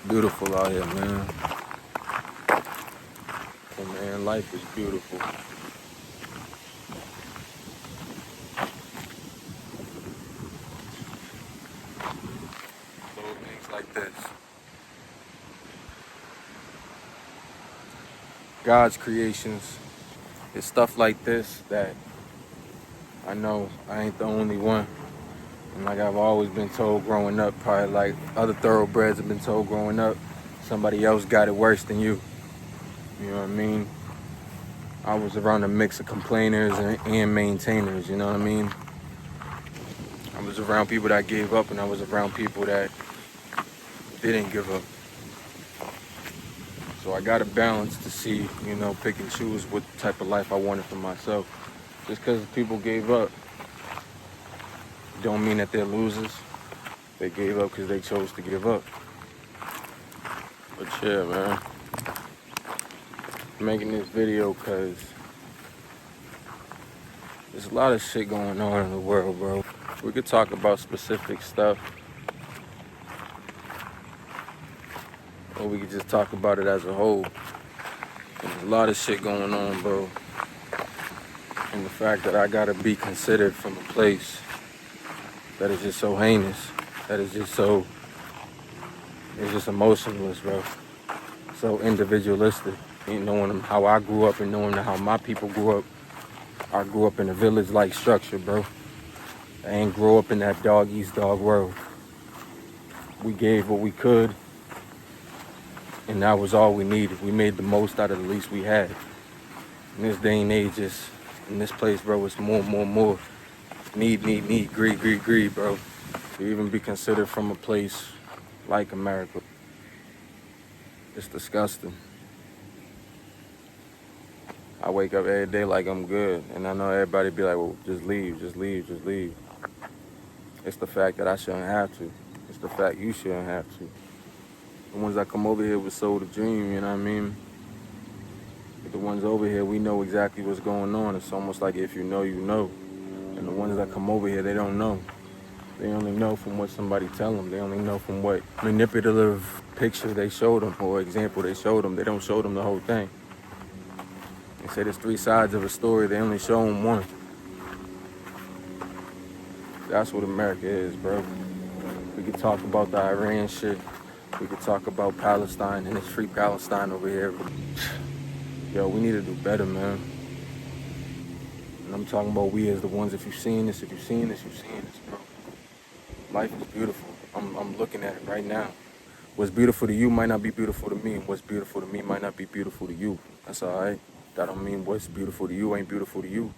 Beautiful out here, man. Oh, man, life is beautiful. Little things like this. God's creations. It's stuff like this that I know I ain't the only one. And like I've always been told growing up, probably like other thoroughbreds have been told growing up, somebody else got it worse than you. You know what I mean? I was around a mix of complainers and maintainers, you know what I mean? I was around people that gave up and I was around people that didn't give up. So I got a balance to see, pick and choose what type of life I wanted for myself. Just because people gave up don't mean that they're losers. They gave up because they chose to give up. But yeah, man. I'm making this video because there's a lot of shit going on in the world, bro. We could talk about specific stuff, or we could just talk about it as a whole. There's a lot of shit going on, bro. And the fact that I gotta be considered from a place that is just so heinous, that is just so, it's just emotionless, bro. So individualistic. You knowing how I grew up and knowing how my people grew up. I grew up in a village-like structure, bro. I ain't grow up in that dog-eat-dog world. We gave what we could, and that was all we needed. We made the most out of the least we had. In this day and age, in this place, bro, it's more. Need, greed, bro. To even be considered from a place like America. It's disgusting. I wake up every day like I'm good, and I know everybody be like, well, just leave. It's the fact that I shouldn't have to. It's the fact you shouldn't have to. The ones that come over here with soul the dream, you know what I mean? But the ones over here, we know exactly what's going on. It's almost like if you know, you know. And the ones that come over here, they don't know. They only know from what somebody tell them. They only know from what manipulative picture they showed them or example they showed them. They don't show them the whole thing. They say there's 3 sides of a story. They only show them one. That's what America is, bro. We could talk about the Iran shit. We could talk about Palestine and it's free Palestine over here. Yo, we need to do better, man. And I'm talking about we as the ones. If you've seen this, you've seen this, bro. Life is beautiful. I'm looking at it right now. What's beautiful to you might not be beautiful to me, and what's beautiful to me might not be beautiful to you. That's all right. That don't mean what's beautiful to you ain't beautiful to you.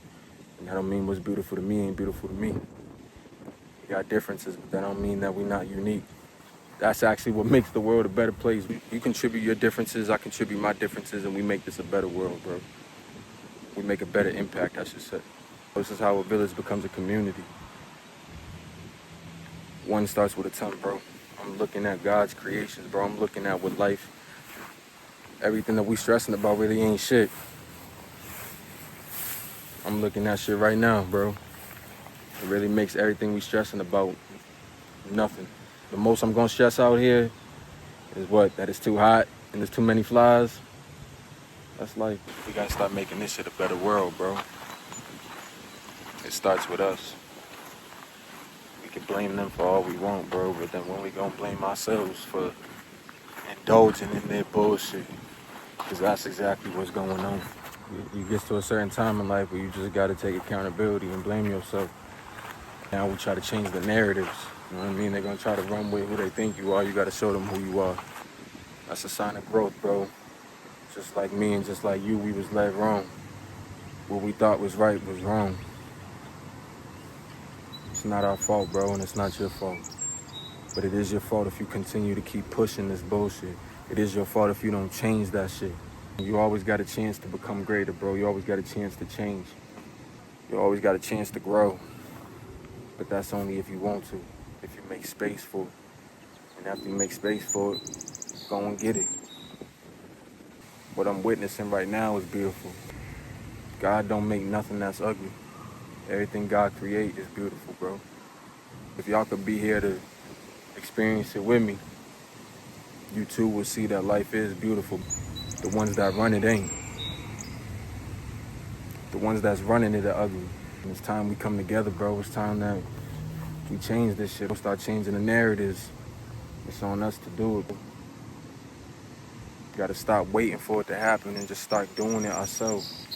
And that don't mean what's beautiful to me ain't beautiful to me. We got differences, but that don't mean that we're not unique. That's actually what makes the world a better place. You contribute your differences, I contribute my differences, and we make this a better world, bro. We make a better impact, I should say. This is how a village becomes a community. One starts with a ton, bro. I'm looking at God's creations, bro. I'm looking at what life, everything that we stressing about really ain't shit. I'm looking at shit right now, bro. It really makes everything we stressing about nothing. The most I'm gonna stress out here is what? That it's too hot and there's too many flies. That's life. We gotta start making this shit a better world, bro. It starts with us. We can blame them for all we want, bro, but then when we gonna blame ourselves for indulging in their bullshit? Because that's exactly what's going on. You get to a certain time in life where you just gotta take accountability and blame yourself. Now we try to change the narratives. You know what I mean? They're gonna try to run with who they think you are. You gotta show them who you are. That's a sign of growth, bro. Just like me and just like you, we was led wrong. What we thought was right was wrong. It's not our fault, bro, and it's not your fault. But it is your fault if you continue to keep pushing this bullshit. It is your fault if you don't change that shit. You always got a chance to become greater, bro. You always got a chance to change. You always got a chance to grow. But that's only if you want to, if you make space for it. And after you make space for it, go and get it. What I'm witnessing right now is beautiful. God don't make nothing that's ugly. Everything God create is beautiful, bro. If y'all could be here to experience it with me, you too will see that life is beautiful. The ones that run it ain't. The ones that's running it are ugly. And it's time we come together, bro. It's time that we change this shit. We'll start changing the narratives. It's on us to do it. You gotta stop waiting for it to happen and just start doing it ourselves.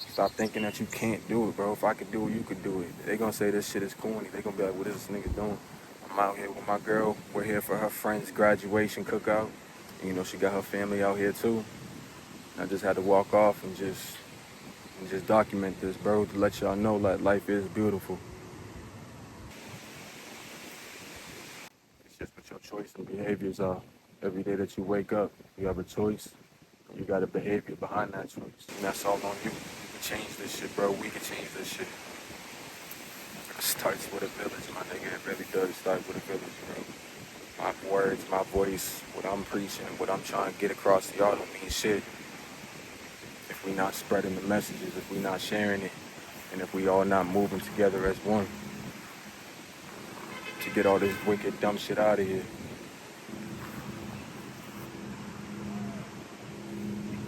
Stop thinking that you can't do it, bro. If I could do it, you could do it. They gonna say this shit is corny. They gonna be like, what is this nigga doing? I'm out here with my girl. We're here for her friend's graduation cookout. And, you know, she got her family out here too. I just had to walk off and just document this, bro, to let y'all know that life is beautiful. It's just what your choice and behaviors are. Every day that you wake up, you have a choice. You got a behavior behind that choice. And that's all on you. You can change this shit, bro. We can change this shit. It starts with a village, my nigga. It really does start with a village, bro. My words, my voice, what I'm preaching, what I'm trying to get across to y'all don't mean shit if we not spreading the messages, if we not sharing it, and if we all not moving together as one to get all this wicked, dumb shit out of here.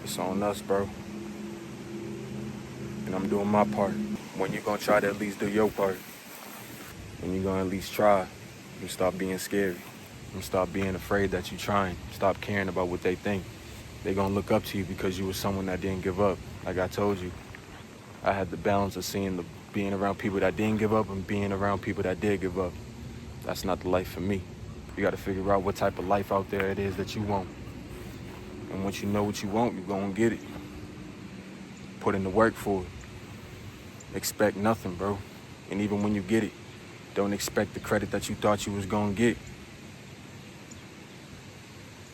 It's on us, bro. And I'm doing my part. When you gonna try to at least do your part? When you gonna at least try? You stop being scary. You stop being afraid that you're trying. Stop caring about what they think. They gonna look up to you because you were someone that didn't give up. Like I told you, I had the balance of being around people that didn't give up and being around people that did give up. That's not the life for me. You gotta figure out what type of life out there it is that you want. And once you know what you want, you're gonna get it. Put in the work for it. Expect nothing, bro. And even when you get it, don't expect the credit that you thought you was gonna get.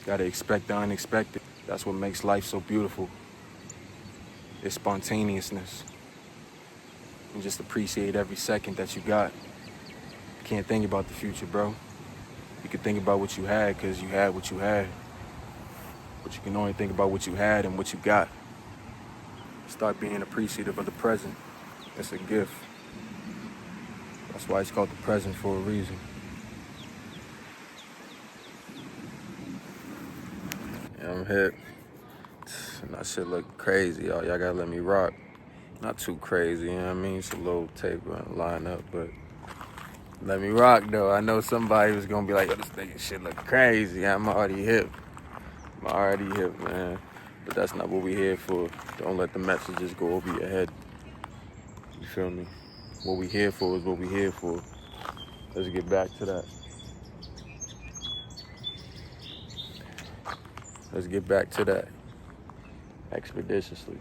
Gotta expect the unexpected. That's what makes life so beautiful. It's spontaneousness. And just appreciate every second that you got. You can't think about the future, bro. You can think about what you had because you had what you had. But you can only think about what you had and what you got. Start being appreciative of the present. It's a gift. That's why it's called the present for a reason. Yeah, I'm hip. That shit look crazy, y'all. Y'all gotta let me rock. Not too crazy, you know what I mean? It's a little tape line up, but let me rock, though. I know somebody was gonna be like, yo, this nigga shit look crazy. I'm already hip. Man. But that's not what we here for. Don't let the messages go over your head. You feel me? What we here for is what we here for. Let's get back to that. Let's get back to that expeditiously.